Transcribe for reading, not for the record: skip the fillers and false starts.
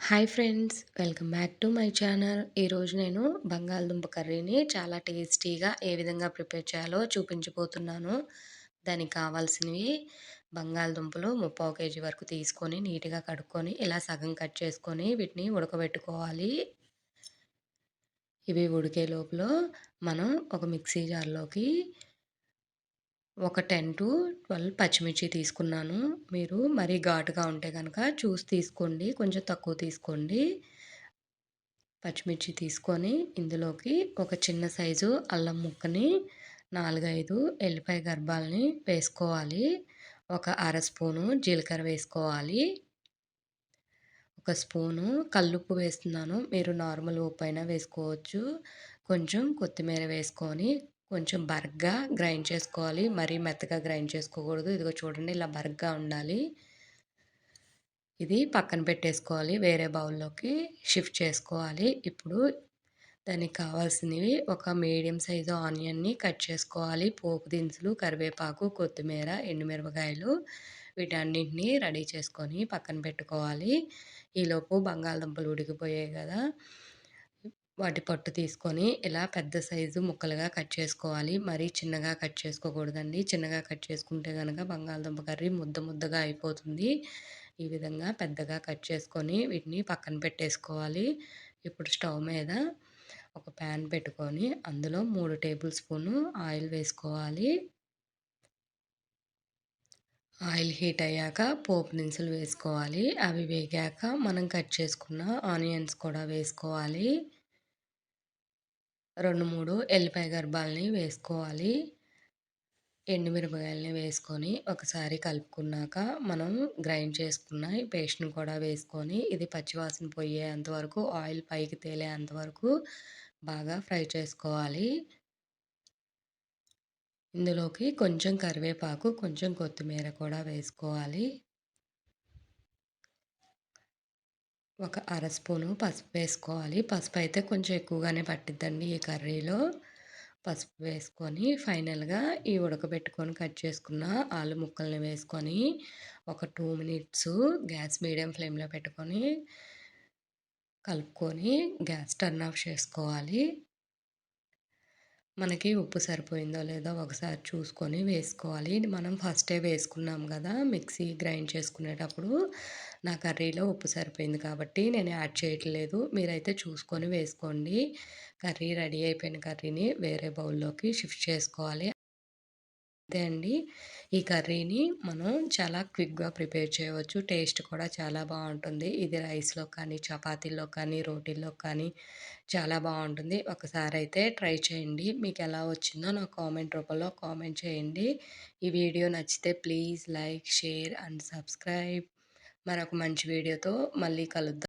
Hi friends, welcome back to my channel. ఈరోజు నేను బంగాళదుంప కర్రీని చాలా టేస్టీగా ఏ విధంగా ప్రిపేర్ చేయాలో చూపించబోతున్నాను. దానికి కావాల్సినవి బంగాళదుంపలు 3/4 కేజీ వరకు తీసుకొని నీట్‌గా కడుక్కొని ఇలా సగం కట్ చేసుకొని వీటిని ఉడకబెట్టుకోవాలి. ఇవి ఉడికే లోపల మనం ఒక మిక్సీ జార్‌లోకి ఒక 10-12 పచ్చిమిర్చి తీసుకున్నాను. మీరు మరీ ఘాటుగా ఉంటే గనక చూసి తీసుకోండి. కొంచెం తక్కువ తీసుకోండి. పచ్చిమిర్చి తీసుకొని ఇందులోకి ఒక చిన్న సైజు అల్లం ముక్కని, 4, 5 ఎల్లిపాయ గర్భాలని వేసుకోవాలి. ఒక అర స్పూను జీలకర్ర వేసుకోవాలి. ఒక స్పూను కల్లుప్పు వేస్తున్నాను. మీరు నార్మల్ ఉప్పైనా వేసుకోవచ్చు. కొంచెం కొత్తిమీర వేసుకొని కొంచెం బరగ్గా గ్రైండ్ చేసుకోవాలి. మరీ మెత్తగా గ్రైండ్ చేసుకోకూడదు. ఇదిగో చూడండి, ఇలా బరగ్గా ఉండాలి. ఇది పక్కన పెట్టేసుకోవాలి. వేరే బౌల్‌లోకి షిఫ్ట్ చేసుకోవాలి. ఇప్పుడు దానికి కావాల్సినవి ఒక మీడియం సైజు ఆనియన్‌ని కట్ చేసుకోవాలి. పోపు దినుసులు, కరివేపాకు, కొత్తిమీర, ఎండుమిరపకాయలు వీటన్నిటిని రెడీ చేసుకొని పక్కన పెట్టుకోవాలి. ఈలోపు బంగాళదుంపలు ఉడికిపోయాయి కదా! వాటి పొట్టు తీసుకొని ఇలా పెద్ద సైజు ముక్కలుగా కట్ చేసుకోవాలి. మరీ చిన్నగా కట్ చేసుకోకూడదండి. చిన్నగా కట్ చేసుకుంటే గనక బంగాళదుంప కర్రీ ముద్ద ముద్దగా అయిపోతుంది. ఈ విధంగా పెద్దగా కట్ చేసుకొని వీటిని పక్కన పెట్టేసుకోవాలి. ఇప్పుడు స్టవ్ మీద ఒక ప్యాన్ పెట్టుకొని అందులో 3 టేబుల్ స్పూను ఆయిల్ వేసుకోవాలి. ఆయిల్ హీట్ అయ్యాక పోపు దినుసులు వేసుకోవాలి. అవి వేగాక మనం కట్ చేసుకున్న ఆనియన్స్ కూడా వేసుకోవాలి. 2, 3 ఎల్లిపాయ గర్భాలని వేసుకోవాలి. ఎండుమిరపకాయలని వేసుకొని ఒకసారి కలుపుకున్నాక మనం గ్రైండ్ చేసుకున్న ఈ పేస్ట్‌ని కూడా వేసుకొని ఇది పచ్చివాసన పోయేంత వరకు, ఆయిల్ పైకి తేలేంత వరకు బాగా ఫ్రై చేసుకోవాలి. ఇందులోకి కొంచెం కరివేపాకు, కొంచెం కొత్తిమీర కూడా వేసుకోవాలి. ఒక అర స్పూను పసుపు వేసుకోవాలి. పసుపు అయితే కొంచెం ఎక్కువగానే పట్టిద్దండి ఈ కర్రీలో. పసుపు వేసుకొని ఫైనల్‌గా ఈ ఉడకబెట్టుకొని కట్ చేసుకున్న ఆలు ముక్కల్ని వేసుకొని ఒక 2 మినిట్స్ గ్యాస్ మీడియం ఫ్లేమ్‌లో పెట్టుకొని కలుపుకొని గ్యాస్ టర్న్ ఆఫ్ చేసుకోవాలి. మనకి ఉప్పు సరిపోయిందో లేదో ఒకసారి చూసుకొని వేసుకోవాలి. ఇది మనం ఫస్టే వేసుకున్నాం గదా! మిక్సీ గ్రైండ్ చేసుకునేటప్పుడు నా కర్రీలో ఉప్పు సరిపోయింది కాబట్టి నేను యాడ్ చేయట్లేదు. మీరైతే చూసుకొని వేసుకోండి. కర్రీ రెడీ అయిపోయిన కర్రీని వేరే బౌల్‌లోకి షిఫ్ట్ చేసుకోవాలి. అంతే అండి. ఈ కర్రీని మనం చాలా క్విక్‌గా ప్రిపేర్ చేయవచ్చు. టేస్ట్ కూడా చాలా బావుంటుంది. ఇది రైస్‌లో కానీ, చపాతీల్లో కానీ, రోటీల్లో కానీ చాలా బావుంటుంది. ఒకసారైతే ట్రై చేయండి. మీకెలా వచ్చిందో నాకు కామెంట్ రూపంలో కామెంట్ చేయండి. ఈ వీడియో నచ్చితే please like, share and subscribe. మరొక మంచి వీడియోతో మళ్ళీ కలుద్దాం.